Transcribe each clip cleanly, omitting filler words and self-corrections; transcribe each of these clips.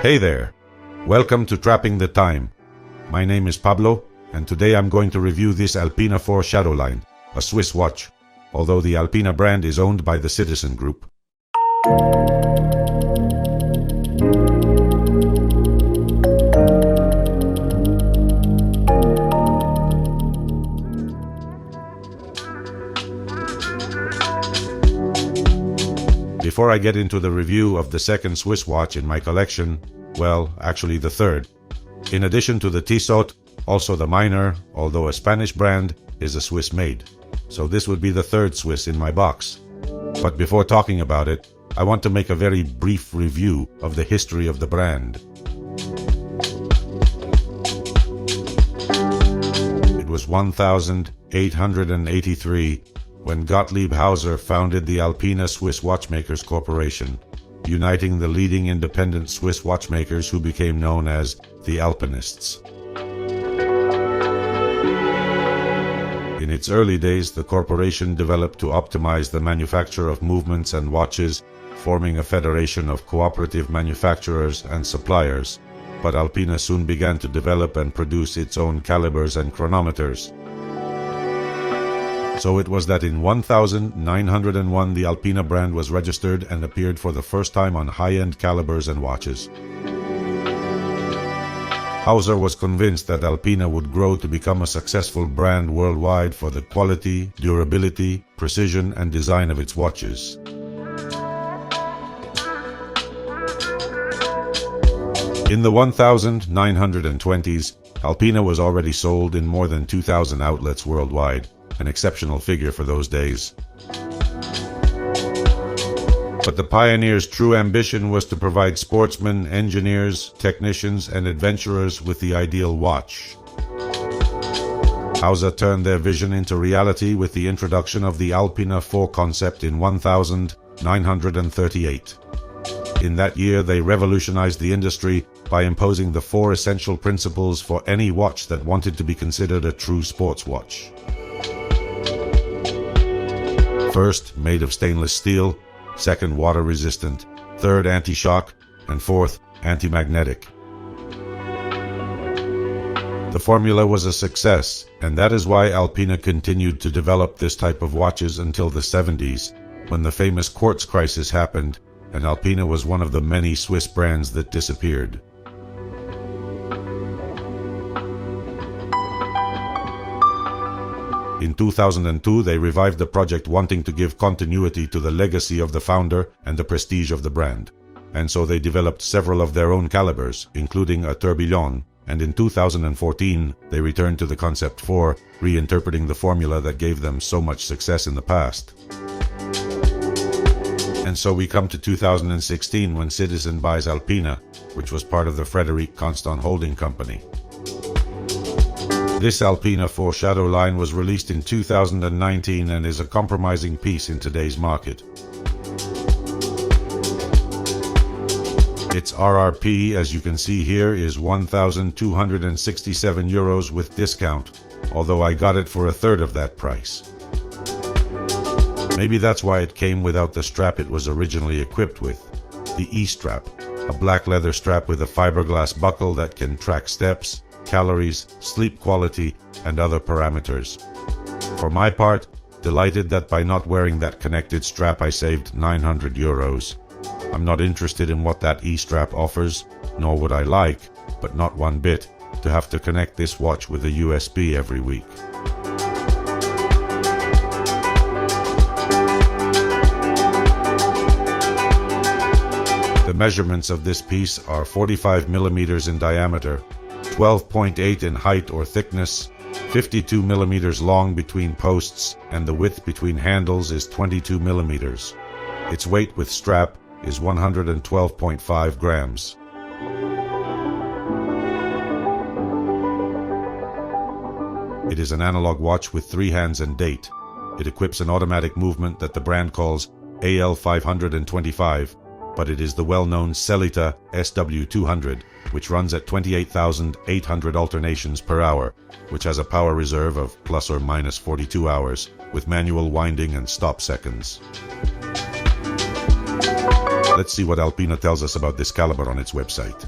Hey there! Welcome to Trapping the Time. My name is Pablo, and today I'm going to review this Alpina 4 Shadowline, a Swiss watch, although the Alpina brand is owned by the Citizen Group. Before I get into the review of the second Swiss watch in my collection, well, actually the third. In addition to the Tissot, also the Minor, although a Spanish brand, is a Swiss made. So this would be the third Swiss in my box. But before talking about it, I want to make a very brief review of the history of the brand. It was 1883 when Gottlieb Hauser founded the Alpina Swiss Watchmakers Corporation, uniting the leading independent Swiss watchmakers who became known as the Alpinists. In its early days, the corporation developed to optimize the manufacture of movements and watches, forming a federation of cooperative manufacturers and suppliers, but Alpina soon began to develop and produce its own calibers and chronometers. So it was that in 1901 the Alpina brand was registered and appeared for the first time on high-end calibers and watches. Hauser was convinced that Alpina would grow to become a successful brand worldwide for the quality, durability, precision, and design of its watches. In the 1920s, Alpina was already sold in more than 2,000 outlets worldwide, an exceptional figure for those days. But the pioneers' true ambition was to provide sportsmen, engineers, technicians, and adventurers with the ideal watch. Hauser turned their vision into reality with the introduction of the Alpina 4 concept in 1938. In that year, they revolutionized the industry by imposing the 4 essential principles for any watch that wanted to be considered a true sports watch. First, made of stainless steel. Second, water resistant. Third, anti-shock. And fourth, anti-magnetic. The formula was a success, and that is why Alpina continued to develop this type of watches until the 70s, when the famous quartz crisis happened, and Alpina was one of the many Swiss brands that disappeared. In 2002, they revived the project, wanting to give continuity to the legacy of the founder and the prestige of the brand. And so they developed several of their own calibers, including a tourbillon, and in 2014, they returned to the Concept 4, reinterpreting the formula that gave them so much success in the past. And so we come to 2016 when Citizen buys Alpina, which was part of the Frederic Constant Holding Company. This Alpina 4 Shadowline was released in 2019 and is a compromising piece in today's market. Its RRP, as you can see here, is €1,267 with discount, although I got it for a third of that price. Maybe that's why it came without the strap it was originally equipped with, the E-strap, a black leather strap with a fiberglass buckle that can track steps, calories, sleep quality, and other parameters. For my part, delighted that by not wearing that connected strap I saved €900. I'm not interested in what that E-strap offers, nor would I like, but not one bit, to have to connect this watch with a USB every week. The measurements of this piece are 45 millimeters in diameter, 12.8 in height or thickness, 52 millimeters long between posts, and the width between handles is 22 millimeters. Its weight with strap is 112.5 grams. It is an analog watch with 3 hands and date. It equips an automatic movement that the brand calls AL-525, but it is the well-known Sellita SW200, which runs at 28,800 alternations per hour, which has a power reserve of plus or minus 42 hours, with manual winding and stop seconds. Let's see what Alpina tells us about this caliber on its website.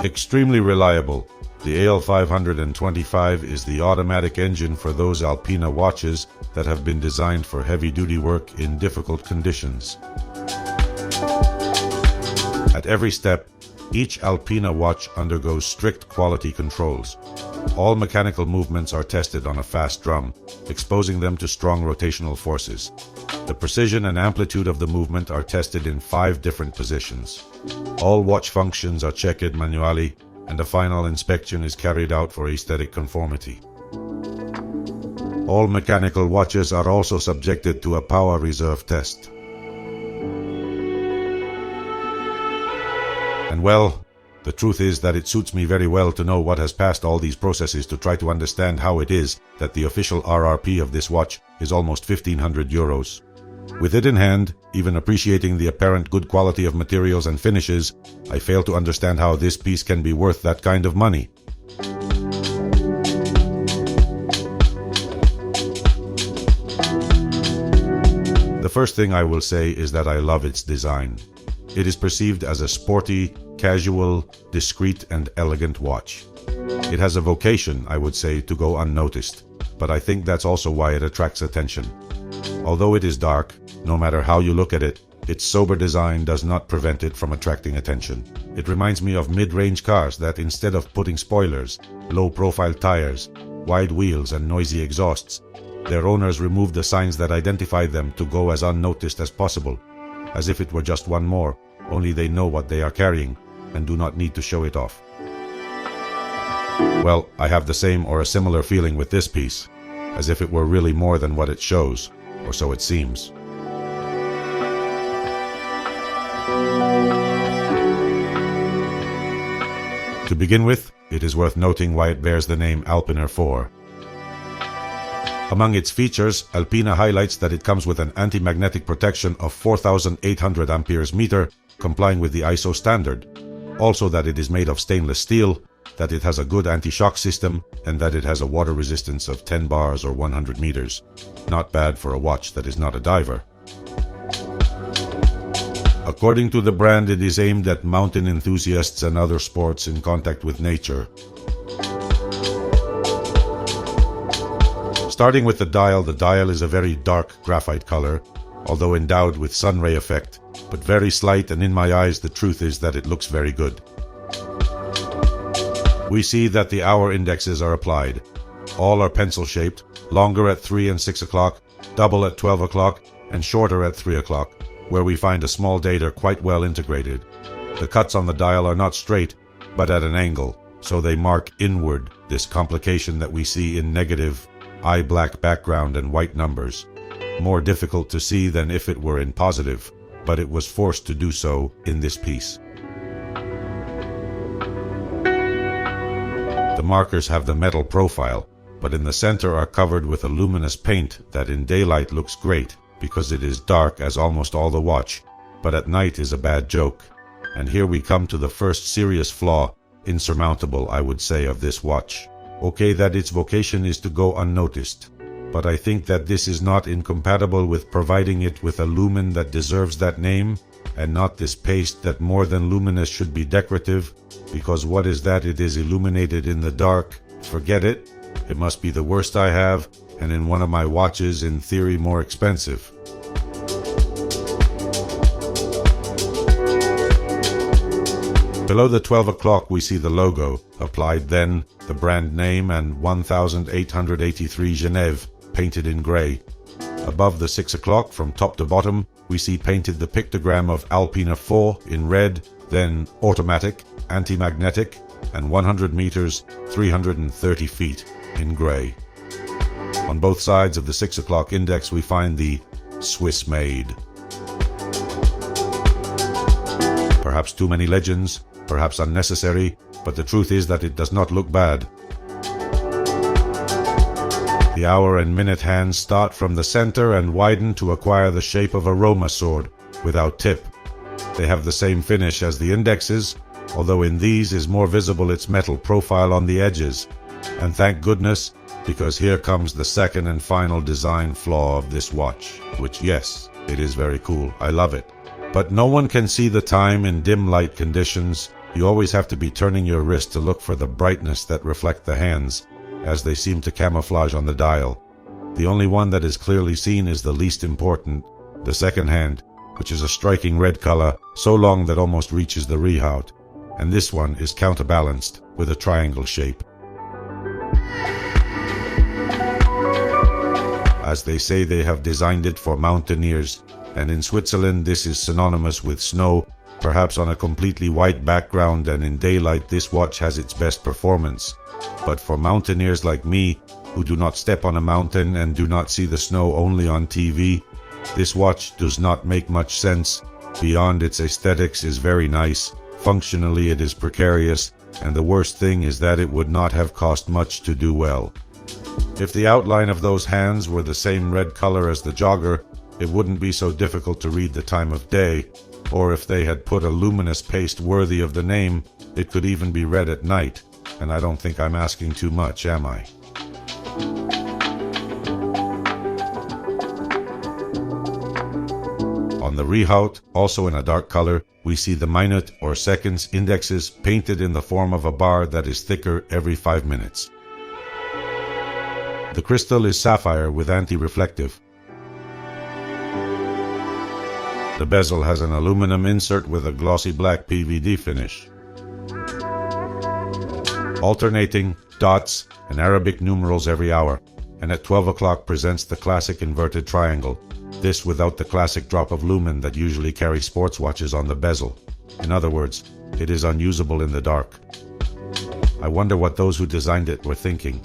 Extremely reliable. The AL-525 is the automatic engine for those Alpina watches that have been designed for heavy-duty work in difficult conditions. At every step, each Alpina watch undergoes strict quality controls. All mechanical movements are tested on a fast drum, exposing them to strong rotational forces. The precision and amplitude of the movement are tested in 5 different positions. All watch functions are checked manually, and a final inspection is carried out for aesthetic conformity. All mechanical watches are also subjected to a power reserve test. And well, the truth is that it suits me very well to know what has passed all these processes to try to understand how it is that the official RRP of this watch is almost 1,500 euros. With it in hand, even appreciating the apparent good quality of materials and finishes, I fail to understand how this piece can be worth that kind of money. The first thing I will say is that I love its design. It is perceived as a sporty, casual, discreet and elegant watch. It has a vocation, I would say, to go unnoticed, but I think that's also why it attracts attention. Although it is dark, no matter how you look at it, its sober design does not prevent it from attracting attention. It reminds me of mid-range cars that, instead of putting spoilers, low-profile tires, wide wheels and noisy exhausts, their owners removed the signs that identified them to go as unnoticed as possible, as if it were just one more, only they know what they are carrying and do not need to show it off. Well, I have the same or a similar feeling with this piece, as if it were really more than what it shows, or so it seems. To begin with, it is worth noting why it bears the name Alpiner 4. Among its features, Alpina highlights that it comes with an anti-magnetic protection of 4,800 amperes meter, complying with the ISO standard. Also that it is made of stainless steel, that it has a good anti-shock system, and that it has a water resistance of 10 bars or 100 meters. Not bad for a watch that is not a diver. According to the brand, it is aimed at mountain enthusiasts and other sports in contact with nature. Starting with the dial is a very dark graphite color, although endowed with sunray effect, but very slight, and in my eyes the truth is that it looks very good. We see that the hour indexes are applied. All are pencil-shaped, longer at 3 and 6 o'clock, double at 12 o'clock, and shorter at 3 o'clock, where we find a small dater quite well integrated. The cuts on the dial are not straight, but at an angle, so they mark inward this complication that we see in negative, eye-black background and white numbers. More difficult to see than if it were in positive, but it was forced to do so in this piece. The markers have the metal profile, but in the center are covered with a luminous paint that in daylight looks great, because it is dark as almost all the watch, but at night is a bad joke. And here we come to the first serious flaw, insurmountable I would say, of this watch. Okay, that its vocation is to go unnoticed, but I think that this is not incompatible with providing it with a lumen that deserves that name, and not this paste that more than luminous should be decorative, because what is that? It is illuminated in the dark. Forget it. It must be the worst I have, and in one of my watches, in theory, more expensive. Below the 12 o'clock we see the logo, applied then, the brand name and 1883 Genève, painted in grey. Above the 6 o'clock, from top to bottom, we see painted the pictogram of Alpina 4 in red, then automatic, anti-magnetic, and 100 meters, 330 feet in grey. On both sides of the 6 o'clock index we find the Swiss made. Perhaps too many legends, perhaps unnecessary, but the truth is that it does not look bad. The hour and minute hands start from the center and widen to acquire the shape of a Roma sword, without tip. They have the same finish as the indexes, although in these is more visible its metal profile on the edges. And thank goodness, because here comes the second and final design flaw of this watch, which, yes, It is very cool. I love it. But no one can see the time in dim light conditions. You always have to be turning your wrist to look for the brightness that reflect the hands, as they seem to camouflage on the dial. The only one that is clearly seen is the least important, the second hand, which is a striking red color, so long that almost reaches the rehaut, and this one is counterbalanced with a triangle shape. As they say, they have designed it for mountaineers, and in Switzerland this is synonymous with snow, perhaps on a completely white background, and in daylight this watch has its best performance. But for mountaineers like me, who do not step on a mountain and do not see the snow only on TV, this watch does not make much sense. Beyond its aesthetics is very nice, functionally it is precarious, and the worst thing is that it would not have cost much to do well. If the outline of those hands were the same red color as the jogger, it wouldn't be so difficult to read the time of day, or if they had put a luminous paste worthy of the name, it could even be read at night, and I don't think I'm asking too much, am I? On the rehaut, also in a dark color, we see the minute or seconds indexes painted in the form of a bar that is thicker every 5 minutes. The crystal is sapphire with anti-reflective. The bezel has an aluminum insert with a glossy black PVD finish. Alternating dots and Arabic numerals every hour, and at 12 o'clock presents the classic inverted triangle, this without the classic drop of lumen that usually carry sports watches on the bezel. In other words, it is unusable in the dark. I wonder what those who designed it were thinking.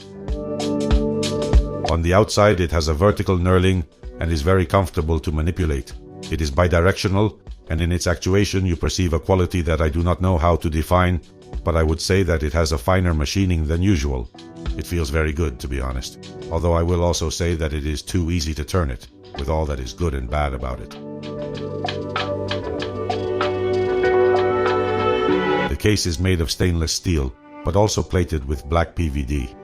On the outside it has a vertical knurling and is very comfortable to manipulate. It is bidirectional, and in its actuation you perceive a quality that I do not know how to define, but I would say that it has a finer machining than usual. It feels very good, to be honest, although I will also say that it is too easy to turn it, with all that is good and bad about it. The case is made of stainless steel, but also plated with black PVD.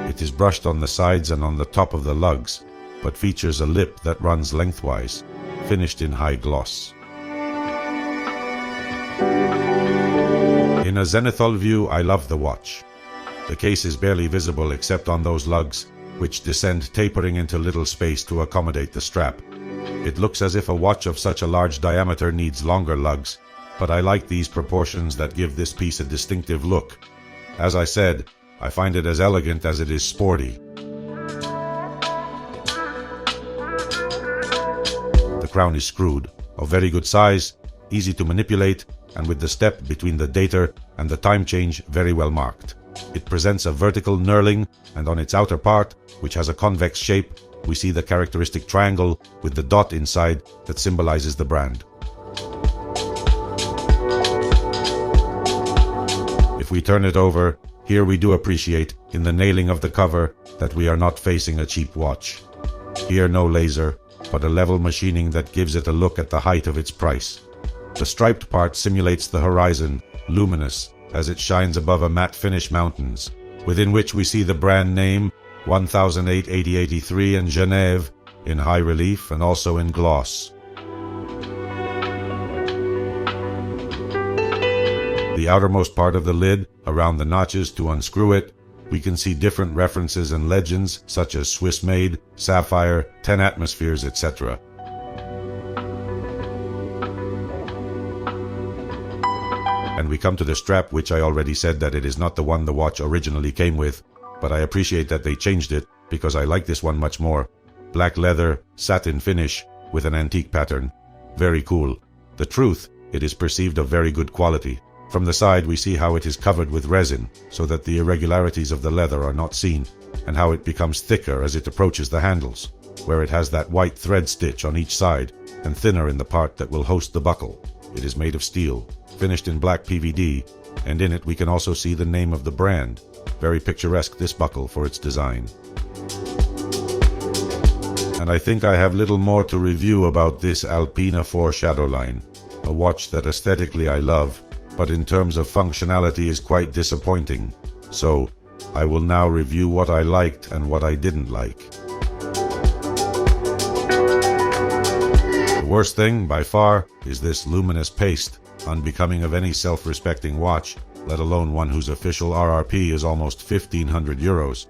It is brushed on the sides and on the top of the lugs, but features a lip that runs lengthwise, finished in high gloss. In a zenithal view, I love the watch. The case is barely visible except on those lugs, which descend tapering into little space to accommodate the strap. It looks as if a watch of such a large diameter needs longer lugs, but I like these proportions that give this piece a distinctive look. As I said, I find it as elegant as it is sporty. The crown is screwed, of very good size, easy to manipulate, and with the step between the dater and the time change very well marked. It presents a vertical knurling, and on its outer part, which has a convex shape, we see the characteristic triangle with the dot inside that symbolizes the brand. If we turn it over, here we do appreciate, in the nailing of the cover, that we are not facing a cheap watch. Here no laser, but a level machining that gives it a look at the height of its price. The striped part simulates the horizon, luminous, as it shines above a matte finish mountains, within which we see the brand name 1008-8083 and Genève in high relief and also in gloss. The outermost part of the lid, around the notches to unscrew it, we can see different references and legends such as Swiss made, sapphire, 10 atmospheres, etc. And we come to the strap, which I already said that it is not the one the watch originally came with, but I appreciate that they changed it because I like this one much more. Black leather, satin finish, with an antique pattern. Very cool. The truth, it is perceived of very good quality. From the side we see how it is covered with resin, so that the irregularities of the leather are not seen, and how it becomes thicker as it approaches the handles, where it has that white thread stitch on each side, and thinner in the part that will host the buckle. It is made of steel, finished in black PVD, and in it we can also see the name of the brand. Very picturesque, this buckle, for its design. And I think I have little more to review about this Alpina 4 Shadowline, a watch that aesthetically I love, but in terms of functionality is quite disappointing. So, I will now review what I liked and what I didn't like. worst thing, by far, is this luminous paste, unbecoming of any self-respecting watch, let alone one whose official RRP is almost 1,500 euros.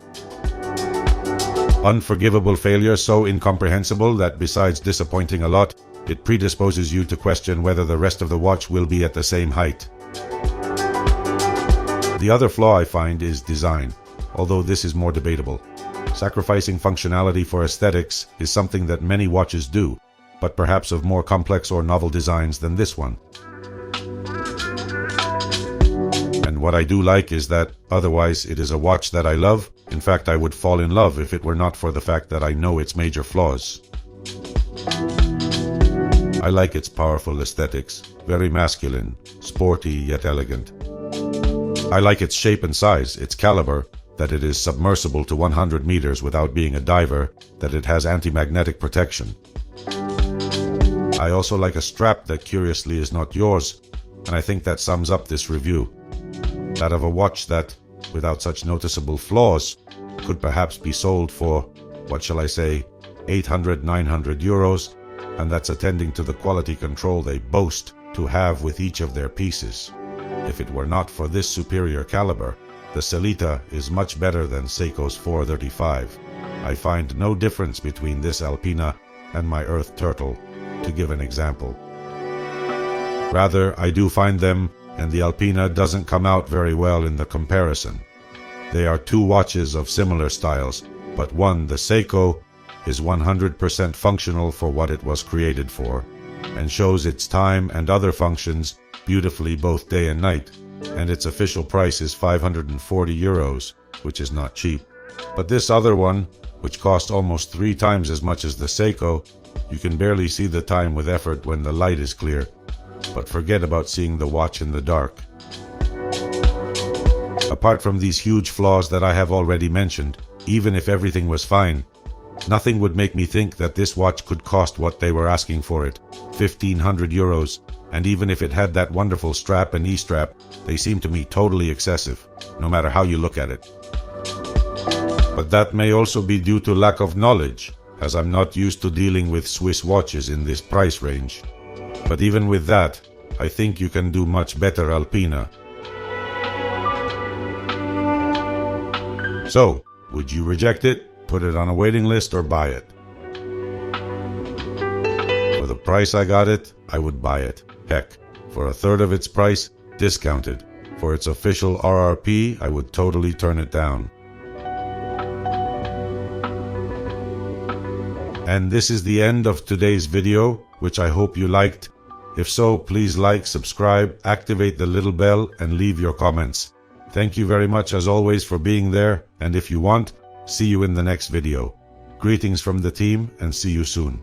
Unforgivable failure so incomprehensible that besides disappointing a lot, it predisposes you to question whether the rest of the watch will be at the same height. The other flaw I find is design, although this is more debatable. Sacrificing functionality for aesthetics is something that many watches do, but perhaps of more complex or novel designs than this one. And what I do like is that, otherwise, it is a watch that I love. In fact, I would fall in love if it were not for the fact that I know its major flaws. I like its powerful aesthetics, very masculine, sporty yet elegant. I like its shape and size, its caliber, that it is submersible to 100 meters without being a diver, that it has anti-magnetic protection. I also like a strap that curiously is not yours, and I think that sums up this review. That of a watch that, without such noticeable flaws, could perhaps be sold for, what shall I say, 800–900 euros, and that's attending to the quality control they boast to have with each of their pieces. If it were not for this superior caliber, the Sellita is much better than Seiko's 435. I find no difference between this Alpina and my Earth Turtle, to give an example. Rather, I do find them, and the Alpina doesn't come out very well in the comparison. They are two watches of similar styles, but one, the Seiko, is 100% functional for what it was created for, and shows its time and other functions beautifully both day and night, and its official price is 540 euros, which is not cheap. But this other one, which cost almost 3 times as much as the Seiko, you can barely see the time with effort when the light is clear, but forget about seeing the watch in the dark. Apart from these huge flaws that I have already mentioned, even if everything was fine, nothing would make me think that this watch could cost what they were asking for it, 1,500 euros, and even if it had that wonderful strap and E-strap, they seem to me totally excessive, no matter how you look at it. But that may also be due to lack of knowledge, as I'm not used to dealing with Swiss watches in this price range. But even with that, I think you can do much better, Alpina. So, would you reject it, put it on a waiting list, or buy it? For the price I got it, I would buy it. Heck, for a third of its price, discounted. For its official RRP, I would totally turn it down. And this is the end of today's video, which I hope you liked. If so, please like, subscribe, activate the little bell, and leave your comments. Thank you very much as always for being there, and if you want, see you in the next video. Greetings from the team, and see you soon.